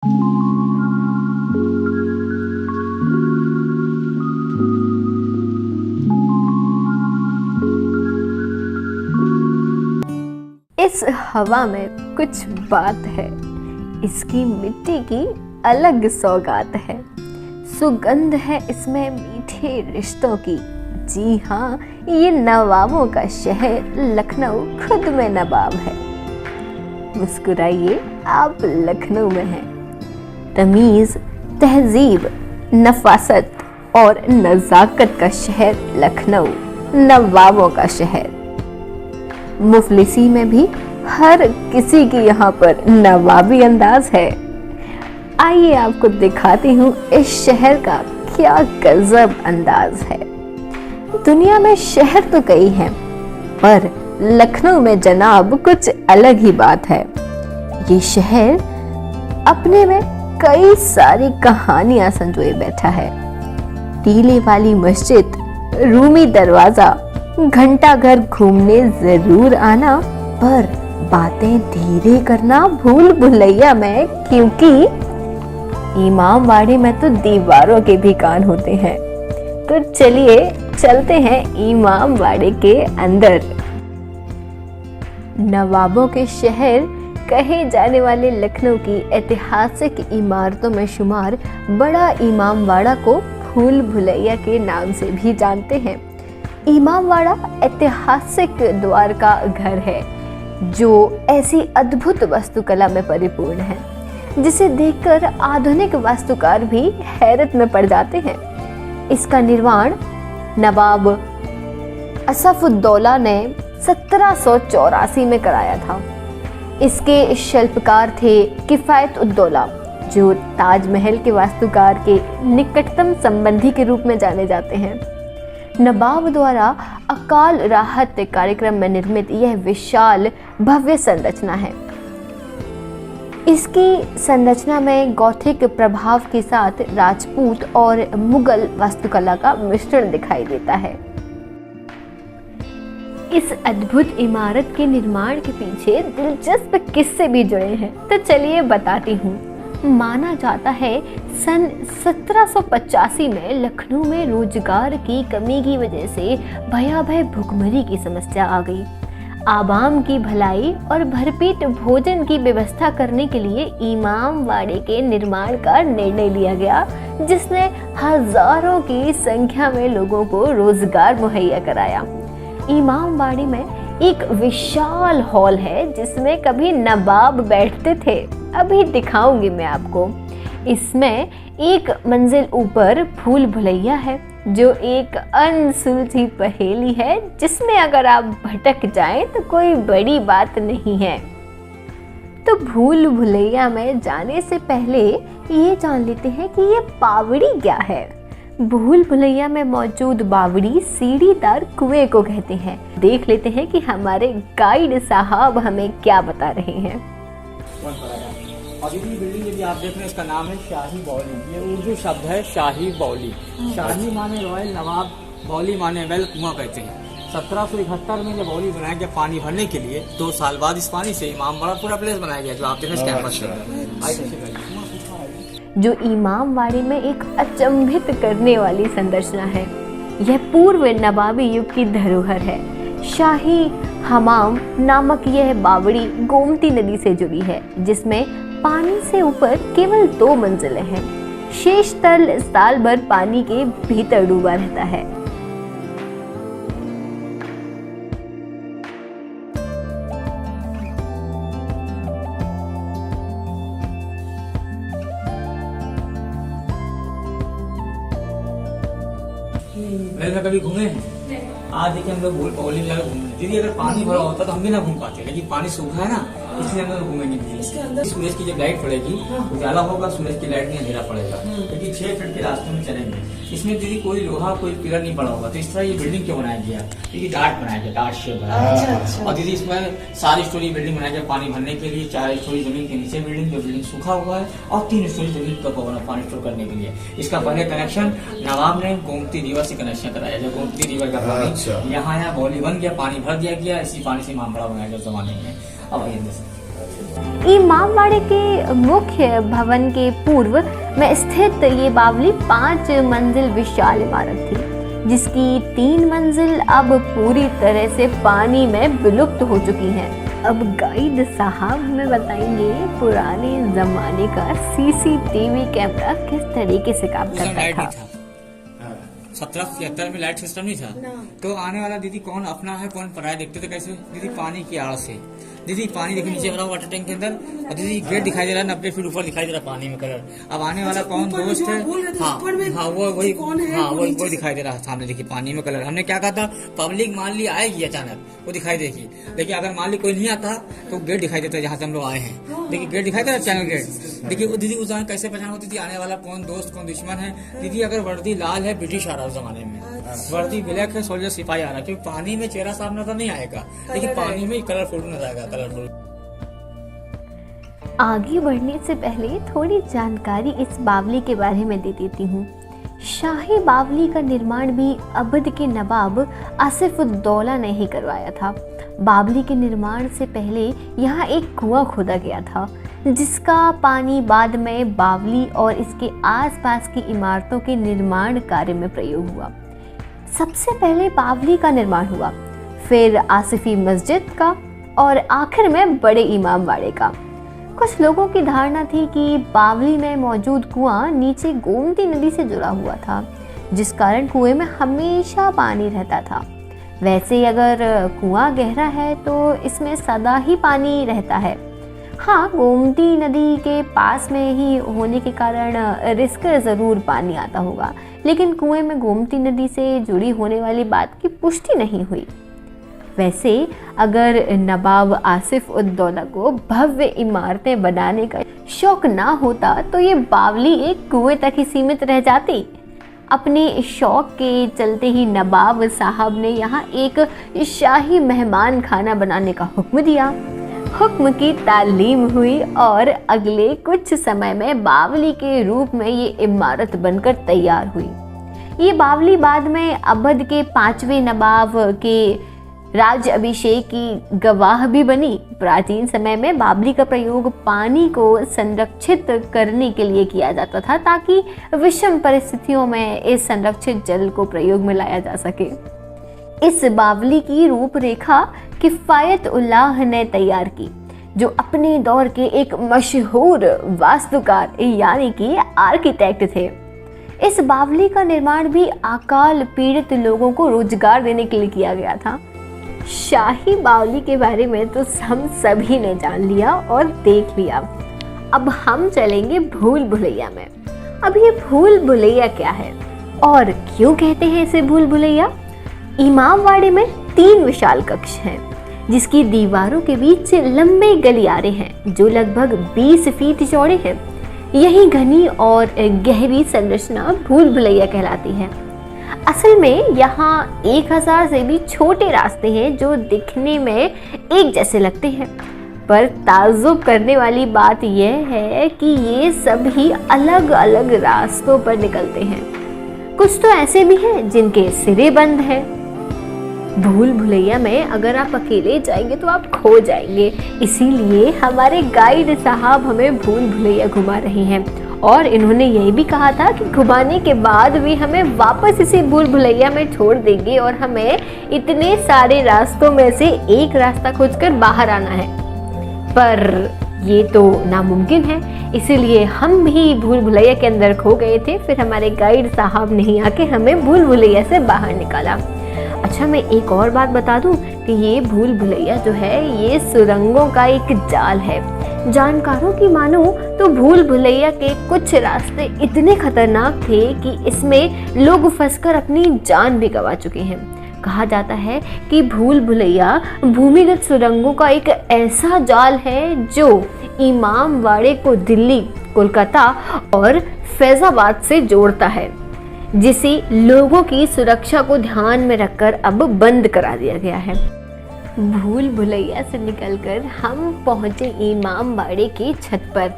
इस हवा में कुछ बात है, इसकी मिट्टी की अलग सौगात है। सुगंध है इसमें मीठे रिश्तों की। जी हाँ, ये नवाबों का शहर लखनऊ खुद में नवाब है। मुस्कुराइए, आप लखनऊ में हैं। तमीज़, तहजीब, नफासत और नज़ाकत का शहर लखनऊ, नवाबों का शहर। मुफलिसी में भी हर किसी की यहाँ पर नवाबी अंदाज है। आइए आपको दिखाती हूँ इस शहर का क्या गजब अंदाज है। दुनिया में शहर तो कई हैं, पर लखनऊ में जनाब कुछ अलग ही बात है। ये शहर अपने में कई सारी कहानियां संजोए बैठा है। टीले वाली मस्जिद, रूमी दरवाजा, घंटा घर घूमने जरूर आना, पर बातें धीरे करना भूल भुलैया में, क्योंकि इमामबाड़े में तो दीवारों के भी कान होते हैं। तो चलिए चलते हैं इमामबाड़े के अंदर। नवाबों के शहर कहे जाने वाले लखनऊ की ऐतिहासिक इमारतों में शुमार बड़ा इमामबाड़ा को भूल भुलैया के नाम से भी जानते हैं। इमामबाड़ा ऐतिहासिक द्वार का घर है जो ऐसी अद्भुत वास्तुकला में परिपूर्ण है जिसे देखकर आधुनिक वास्तुकार भी हैरत में पड़ जाते हैं। इसका निर्माण नवाब असफ-उद-दौला ने 1784 में कराया था। इसके शिल्पकार थे किफायत-उद-दौला, जो ताजमहल के वास्तुकार के निकटतम संबंधी के रूप में जाने जाते हैं। नवाब द्वारा अकाल राहत कार्यक्रम में निर्मित यह विशाल भव्य संरचना है। इसकी संरचना में गौथिक प्रभाव के साथ राजपूत और मुगल वास्तुकला का मिश्रण दिखाई देता है। इस अद्भुत इमारत के निर्माण के पीछे दिलचस्प किस्से भी जुड़े हैं, तो चलिए बताती हूँ। माना जाता है सन 1785 में लखनऊ में रोजगार की कमी की वजह से भयावह भुखमरी की समस्या आ गई। आवाम की भलाई और भरपेट भोजन की व्यवस्था करने के लिए इमामबाड़े के निर्माण का निर्णय लिया गया, जिसने हजारों की संख्या में लोगों को रोजगार मुहैया कराया। इमामबाड़े में एक विशाल हॉल है जिसमें कभी नवाब बैठते थे। अभी दिखाऊंगी मैं आपको। इसमें एक मंजिल ऊपर भूल भुलैया है, जो एक अनसुलझी पहेली है जिसमें अगर आप भटक जाएं तो कोई बड़ी बात नहीं है। तो भूल भुलैया में जाने से पहले ये जान लेते हैं कि ये बावड़ी क्या है। भूल भुलैया में मौजूद बावड़ी सीढ़ीदार कुएं को कहते हैं। देख लेते हैं कि हमारे गाइड साहब हमें क्या बता रहे हैं। और ये बिल्डिंग यदि आप देख रहे हैं, इसका नाम है शाही बौली। ये उर्दू शब्द है शाही बौली। शाही माने रॉयल, नवाब, बौली माने वेल, कुआं कहते हैं। 1771 में जब बौली बनाया गया पानी भरने के लिए, 2 साल बाद इस पानी से इमामबाड़ा पूरा प्लेस बनाया गया, जो आप देख रहे हैं कैंपस से। जो इमामबाड़े में एक अचंभित करने वाली संरचना है। यह पूर्व नवाबी युग की धरोहर है। शाही हमाम नामक यह बावड़ी गोमती नदी से जुड़ी है, जिसमें पानी से ऊपर केवल 2 मंजिलें हैं। शेष तल साल भर पानी के भीतर डूबा रहता है। में कभी घूमे हैं? आज देखिए हम लोग बौली में जाकर घूम रहे। दीदी अगर पानी भरा होता तो हम भी ना घूम पाते, लेकिन पानी सूखा है ना, इसलिए हम लोग घूमेंगे नहीं। सूरज की जब लाइट पड़ेगी उजाला होगा, सूरज की लाइट में अंधेरा पड़ेगा, क्योंकि 6 फीट के रास्ते में चलेंगे। इसमें दीदी कोई लोहा, कोई पिलर नहीं पड़ा होगा। तो इस तरह ये बिल्डिंग क्यों बनाया गया? क्योंकि डार्ट बनाया गया, डार्ट शेप बनाया गया। और दीदी इसमें 4 स्टोरी बिल्डिंग बनाया गया पानी भरने के लिए। 4 स्टोरी जमीन के नीचे बिल्डिंग, जो बिल्डिंग सूखा हुआ है, और 3 स्टोरी जमीन का पानी स्टोर करने के लिए। इसका पहले कनेक्शन नवाब ने गोमती रिवर से कनेक्शन कराया। जो गोमती रिवर का पानी यहाँ बौली बन गया, पानी भर दिया गया। इसी पानी से इमामबाड़ा बनाया गया उस जमाने में। अब इमामबाड़े के मुख्य भवन के पूर्व में स्थित ये बावली 5 मंजिल विशाल इमारत थी, जिसकी 3 मंजिल अब पूरी तरह से पानी में विलुप्त हो चुकी हैं। अब गाइड साहब हमें बताएंगे पुराने जमाने का सीसीटीवी कैमरा किस तरीके से काम करता था। 1773 में लाइट सिस्टम नहीं था, तो आने वाला दीदी कौन अपना है कौन पराया देखते थे कैसे। दीदी पानी की आड़ से, दीदी पानी देखिए नीचे वाला वाटर टैंक के अंदर, और दीदी गेट दिखाई दे रहा है 90 फीट ऊपर दिखाई दे रहा है पानी में कलर। अब आने वाला कौन दोस्त है, हाँ वो दिखाई दे रहा है सामने, देखिए पानी में कलर। हमने क्या कहा था, पब्लिक मान ली आएगी अचानक वो दिखाई देगी, लेकिन अगर मान ली कोई नहीं आता तो गेट दिखाई देता है जहाँ से हम लोग आए हैं। देखिए गेट दिखाई दे रहा है, चैनल गेट। देखिए वो दीदी उस समय कैसे पहचान होती थी आने वाला कौन दोस्त कौन दुश्मन है। दीदी अगर वर्दी लाल है ब्रिटिश आ रहा उस जमाने में, वर्दी ब्लैक है सोल्जर सिपाही आ रहा, क्योंकि पानी में चेहरा साफ नजर नहीं आएगा, लेकिन पानी में कलरफुल नजर आएगा, कलरफुल। आगे बढ़ने से पहले थोड़ी जानकारी इस बावली के बारे में दे देती हूँ। शाही बावली का निर्माण भी अवध के नवाब आसिफ-उद-दौला ने ही करवाया था। बावली के निर्माण से पहले यहाँ एक कुआं खोदा गया था, जिसका पानी बाद में बावली और इसके आसपास की इमारतों के निर्माण कार्य में प्रयोग हुआ। सबसे पहले बावली का निर्माण हुआ, फिर आसिफी मस्जिद का और आखिर में बड़े इमामबाड़े का। कुछ लोगों की धारणा थी कि बावली में मौजूद कुआं नीचे गोमती नदी से जुड़ा हुआ था, जिस कारण कुएं में हमेशा पानी रहता था। वैसे अगर कुआं गहरा है तो इसमें सदा ही पानी रहता है। हाँ, गोमती नदी के पास में ही होने के कारण रिस्क ज़रूर पानी आता होगा, लेकिन कुएं में गोमती नदी से जुड़ी होने वाली बात की पुष्टि नहीं हुई। वैसे अगर नवाब आसिफ-उद-दौला को भव्य इमारतें बनाने का शौक ना होता तो ये बावली एक कुएं तक ही सीमित रह जाती। अपने शौक के चलते ही नवाब साहब ने यहाँ एक शाही मेहमान खाना बनाने का हुक्म दिया। हुक्म की तालीम हुई और अगले कुछ समय में बावली के रूप में ये इमारत बनकर तैयार हुई। ये बावली बाद में अवध के 5वें नवाब के राज अभिषेक की गवाह भी बनी। प्राचीन समय में बावली का प्रयोग पानी को संरक्षित करने के लिए किया जाता था, ताकि विषम परिस्थितियों में इस संरक्षित जल को प्रयोग में लाया जा सके। इस बावली की रूपरेखा किफायत-उल्लाह ने तैयार की, जो अपने दौर के एक मशहूर वास्तुकार यानी कि आर्किटेक्ट थे। इस बावली का निर्माण भी अकाल पीड़ित लोगों को रोजगार देने के लिए किया गया था। शाही बावली के बारे में तो हम सभी ने जान लिया और देख लिया। अब हम चलेंगे भूल भुलैया में। अब ये भूल भुलैया क्या है और क्यों कहते हैं इसे भूल भुलैया? इमामबाड़े में 3 विशाल कक्ष हैं, जिसकी दीवारों के बीच लंबे गलियारे हैं जो लगभग 20 फीट चौड़े हैं। यही घनी और गहरी संरचना भूल भुलैया कहलाती है। असल में यहाँ 1000 से भी छोटे रास्ते हैं जो दिखने में एक जैसे लगते हैं, पर ताज्जुब करने वाली बात यह है कि ये सभी अलग अलग रास्तों पर निकलते हैं। कुछ तो ऐसे भी हैं जिनके सिरे बंद हैं। भूल भुलैया में अगर आप अकेले जाएंगे तो आप खो जाएंगे, इसीलिए हमारे गाइड साहब हमें भूल भुलैया घुमा रहे हैं और इन्होंने यही भी कहा था कि घुमाने के बाद भी हमें वापस इसी भूल भुलैया में छोड़ देंगे और हमें इतने सारे रास्तों में से एक रास्ता खोजकर बाहर आना है। पर ये तो नामुमकिन है, इसीलिए हम भी भूल भुलैया के अंदर खो गए थे। फिर हमारे गाइड साहब ने आके हमें भूल भुलैया से बाहर निकाला। अच्छा, मैं एक और बात बता दूं कि ये भूल भुलैया जो है ये सुरंगों का एक जाल है। जानकारों की मानो तो भूल भुलैया के कुछ रास्ते इतने खतरनाक थे कि इसमें लोग फंसकर अपनी जान भी गंवा चुके हैं। कहा जाता है कि भूल भुलैया भूमिगत सुरंगों का एक ऐसा जाल है जो इमामबाड़े को दिल्ली, कोलकाता और फैजाबाद से जोड़ता है, जिसे लोगों की सुरक्षा को ध्यान में रखकर अब बंद करा दिया गया है। भूल भुलैया से निकलकर हम पहुंचे इमामबाड़े की छत पर,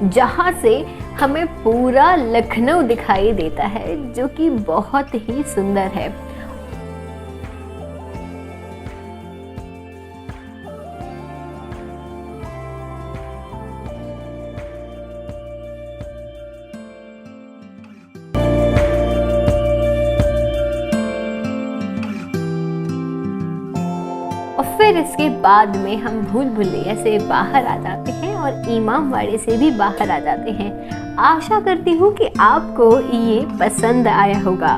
जहां से हमें पूरा लखनऊ दिखाई देता है, जो कि बहुत ही सुंदर है। और फिर इसके बाद में हम भूल भुलैया से बाहर आ जाते हैं और इमामबाड़े से भी बाहर आ जाते हैं। आशा करती हूँ कि आपको ये पसंद आया होगा।